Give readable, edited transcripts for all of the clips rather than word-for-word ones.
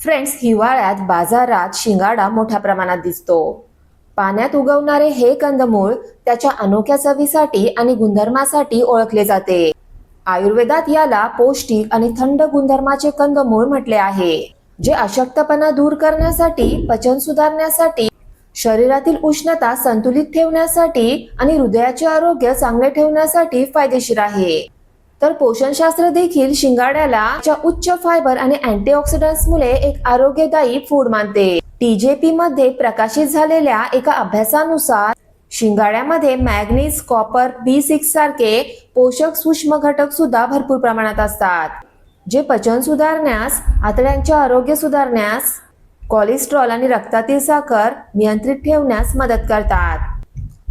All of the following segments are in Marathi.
फ्रेंड्स, हिवाळ्यात बाजारात शिंगाडा मोठ्या प्रमाणात दिसतो. पाण्यात उगवणारे हे कंदमूळ त्याच्या अनोख्या चवीसाठी आणि गुणधर्मासाठी ओळखले जाते. आयुर्वेदात याला पौष्टिक आणि थंड गुणधर्माचे कंदमूळ म्हटले आहे, जे अशक्तपणा दूर करण्यासाठी, पचन सुधारण्यासाठी, शरीरातील उष्णता संतुलित ठेवण्यासाठी आणि हृदयाचे आरोग्य चांगले ठेवण्यासाठी फायदेशीर आहे. तर पोषणशास्त्र देखील शिंगाड्याला उच्च फायबर आणि अँटीऑक्सिडंट्स मुळे एक आरोग्यदायी फूड मानते. TJP मध्ये प्रकाशित झालेल्या एका अभ्यासानुसार शिंगाड्यामध्ये मॅग्नीज, कॉपर, B6 सारखे पोषक सूक्ष्म घटक सुद्धा भरपूर प्रमाणात असतात, जे पचन सुधारण्यास, आतड्यांचे आरोग्य सुधारण्यास, कोलेस्ट्रॉल आणि रक्तातील साखर नियंत्रित ठेवण्यास मदत करतात.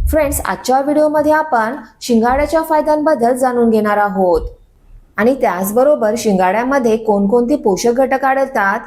फ्रेंड्स, आजच्या व्हिडिओमध्ये आपण शिंगाड्याच्या फायद्यांबद्दल जाणून घेणार आहोत आणि त्याचबरोबर शिंगाड्यामध्ये कोणकोणते पोषक घटक आढळतात,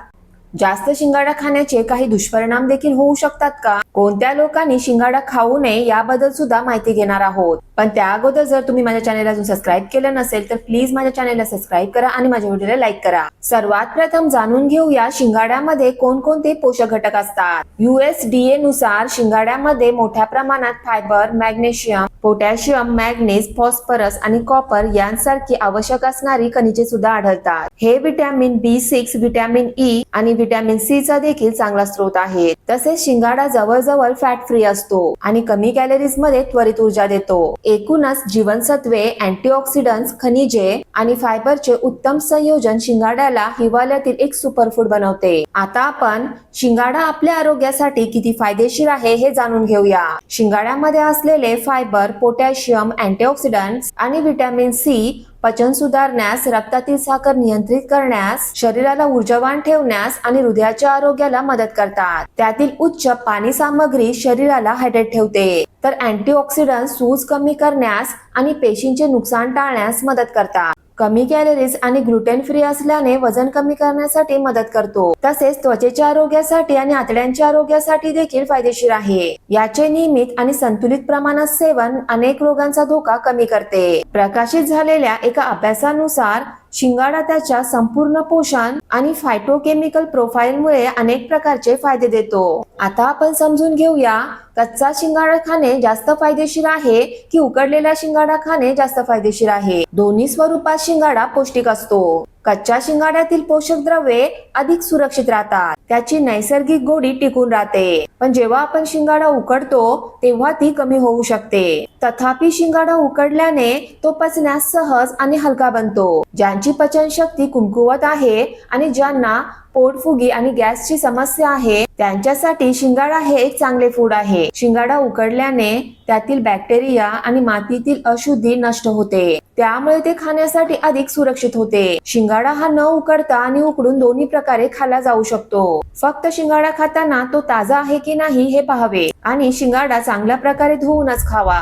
जास्त शिंगाडा खाण्याचे काही दुष्परिणाम देखील होऊ शकतात का, कोणत्या लोकांनी शिंगाडा खाऊ नये याबद्दल सुद्धा माहिती घेणार आहोत. पण त्या अगोदर जर तुम्ही माझ्या चॅनलला अजून सबस्क्राईब केलं नसेल तर प्लीज माझ्या चॅनलला सबस्क्राईब करा आणि माझ्या व्हिडिओला लाईक करा. सर्वात प्रथम जाणून घेऊया शिंगाड्यामध्ये कोणकोणते पोषक घटक असतात. USDA नुसार शिंगाड्यामध्ये मोठ्या प्रमाणात fibre, magnesium, potassium, manganese, phosphorus आणि कॉपर यांसारखी आवश्यक असणारी खनिजे सुद्धा आढळतात. हे विटॅमिन B6, विटॅमिन E आणि विटॅमिन C चा देखील चांगला स्रोत आहे. तसेच शिंगाडा जवळजवळ फॅट फ्री असतो आणि कमी कॅलरीज मध्ये त्वरित ऊर्जा देतो. एकूणच जीवनसत्वे, अँटीऑक्सिडंट्स, खनिजे आणि फायबरचे उत्तम संयोजन शिंगाड्याला हिवाळ्यातील एक सुपरफूड बनवते. आता आपण शिंगाडा आपल्या आरोग्यासाठी किती फायदेशीर आहे हे जाणून घेऊया. शिंगाड्यामध्ये असलेले फायबर, पोटॅशियम, अँटीऑक्सिडंट्स आणि विटॅमिन C पचन सुधारण्यास, रक्तातील साखर नियंत्रित करण्यास, शरीराला ऊर्जावान ठेवण्यास आणि हृदयाच्या आरोग्याला मदत करतात. त्यातील उच्च पाणी सामग्री शरीराला हायड्रेट ठेवते, तर अँटीऑक्सिडंट सूज कमी करण्यास आणि पेशींचे नुकसान टाळण्यास मदत करतात. कमी कॅलरीज आणि ग्लुटेन फ्री असल्याने वजन कमी करण्यासाठी मदत करतो. तसेच त्वचेच्या आरोग्यासाठी आणि आतड्यांच्या आरोग्यासाठी देखील फायदेशीर आहे. याचे नियमित आणि संतुलित प्रमाणात सेवन अनेक रोगांचा धोका कमी करते. प्रकाशित झालेल्या एका अभ्यासानुसार शिंगाडा त्याच्या संपूर्ण पोषण आणि फायटोकेमिकल प्रोफाइलमुळे अनेक प्रकारचे फायदे देतो. आता आपण समजून घेऊया, कच्चा शिंगाडा खाणे जास्त फायदेशीर आहे की उकडलेला शिंगाडा खाणे जास्त फायदेशीर आहे. दोन्ही स्वरूपात शिंगाडा पौष्टिक असतो. कच्च्या शिंगाड्यातील पोषक द्रव्ये अधिक सुरक्षित राहतात, त्याची नैसर्गिक गोडी टिकून राहते. पण जेव्हा आपण शिंगाडा उकडतो तेव्हा ती कमी होऊ शकते. तथापि शिंगाडा उकडल्याने तो पचण्यास सहज आणि हलका बनतो. ज्यांची पचनशक्ती कमकुवत आहे आणि ज्यांना पोटफुगी आणि गॅसची समस्या आहे त्यांच्यासाठी शिंगाडा हे एक चांगले फूड आहे. शिंगाडा उकडल्याने त्यातील बॅक्टेरिया आणि मातीतील अशुद्धी नष्ट होते, त्यामुळे ते खाण्यासाठी अधिक सुरक्षित होते. शिंगाडा हा न उकडता आणि उकडून दोन्ही प्रकारे खाल्ला जाऊ शकतो. फक्त शिंगाडा खाताना तो ताजा आहे की नाही हे पाहावे आणि शिंगाडा चांगल्या प्रकारे धुवूनच खावा.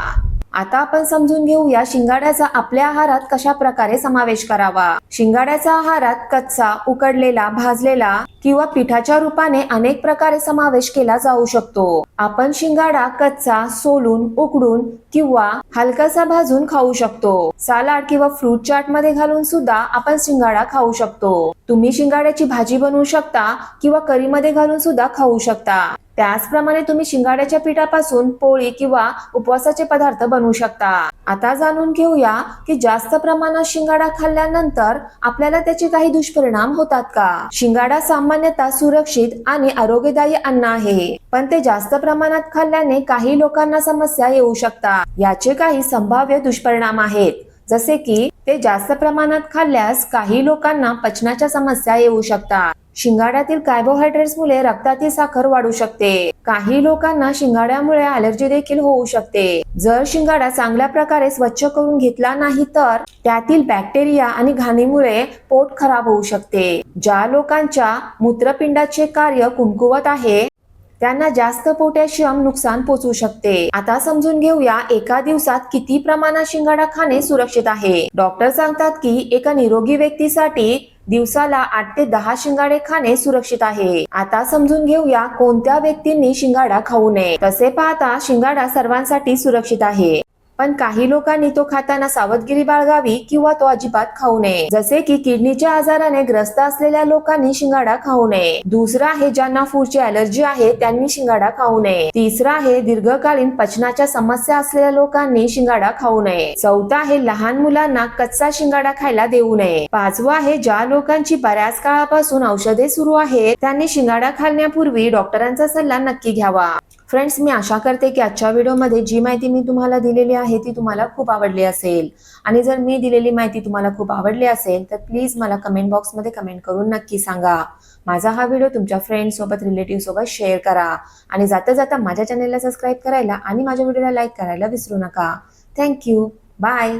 आता आपण समजून घेऊया शिंगाड्याचा आपल्या आहारात कशा प्रकारे समावेश करावा. शिंगाड्याचा आहारात कच्चा, उकडलेला, भाजलेला किंवा पिठाच्या रूपाने अनेक प्रकारे समावेश केला जाऊ शकतो. आपण शिंगाडा कच्चा, सोलून, उकडून किंवा हलकासा भाजून खाऊ शकतो. सलाड किंवा फ्रूट चाट मध्ये घालून सुद्धा आपण शिंगाडा खाऊ शकतो. तुम्ही शिंगाड्याची भाजी बनवू शकता किंवा करी मध्ये घालून सुद्धा खाऊ शकता. त्याचप्रमाणे तुम्ही शिंगाड्याच्या पिठापासून पोळी किंवा उपवासाचे पदार्थ बनवू शकता. आता जाणून घेऊया की जास्त प्रमाणात शिंगाडा खाल्ल्यानंतर आपल्याला त्याचे काही दुष्परिणाम होतात का. शिंगाडा सामान्यतः सुरक्षित आणि आरोग्यदायी अन्न आहे, पण ते जास्त प्रमाणात खाल्ल्याने काही लोकांना समस्या येऊ शकतात. याचे काही संभाव्य दुष्परिणाम आहेत, जसे की ते जास्त प्रमाणात खाल्ल्यास काही लोकांना पचनाच्या समस्या येऊ शकतात. शिंगाड्यातील कार्बोहायड्रेट्स मुळे रक्तातील साखर वाढू शकते. काही लोकांना शिंगाड्यामुळे ॲलर्जी देखील होऊ शकते. जर शिंगाडा चांगल्या प्रकारे स्वच्छ करून घेतला नाही तर त्यातील बॅक्टेरिया आणि घाणीमुळे पोट खराब होऊ शकते. ज्या लोकांच्या मूत्रपिंडाचे कार्य कमकुवत आहे त्यांना जास्त पोटॅशियम नुकसान पोहोचू शकते. आता समजून घेऊया एका दिवसात किती प्रमाणात शिंगाडा खाणे सुरक्षित आहे. डॉक्टर सांगतात की एका निरोगी व्यक्तीसाठी दिवसाला 8 ते 10 शिंगाडे खाणे सुरक्षित आहे. आता समजून घेऊया कोणत्या व्यक्तींनी शिंगाडा खाऊ नये. तसे पाहता शिंगाडा सर्वांसाठी सुरक्षित आहे. पण काही लोकांनी तो खाताना सावधगिरी बाळगावी किंवा तो अजिबात खाऊ नये. जसे की किडनीच्या आजाराने ग्रस्त असलेल्या लोकांनी शिंगाडा खाऊ नये. दुसरा आहे ज्यांना फूडची अलर्जी आहे त्यांनी शिंगाडा खाऊ नये. तिसरा आहे दीर्घकालीन पचनाच्या समस्या असलेल्या लोकांनी शिंगाडा खाऊ नये. चौथा आहे लहान मुलांना कच्चा शिंगाडा खायला देऊ नये. पाचवा आहे ज्या लोकांची बऱ्याच काळापासून औषधे सुरू आहेत त्यांनी शिंगाडा खाण्यापूर्वी डॉक्टरांचा सल्ला नक्की घ्यावा. फ्रेंड्स, मी आशा करते की आजच्या व्हिडिओमध्ये जी माहिती मी तुम्हाला दिलेली आहे ती तुम्हाला खूप आवडली असेल. आणि जर मी दिलेली माहिती तुम्हाला खूप आवडली असेल तर प्लीज मला कमेंट बॉक्समध्ये कमेंट करून नक्की सांगा. माझा हा व्हिडिओ तुमच्या फ्रेंड्स सोबत, रिलेटिव्ह सोबत शेअर करा. आणि जाता जाता माझ्या चॅनलला सबस्क्राईब करायला आणि माझ्या व्हिडिओला लाईक करायला विसरू नका. थँक्यू. बाय.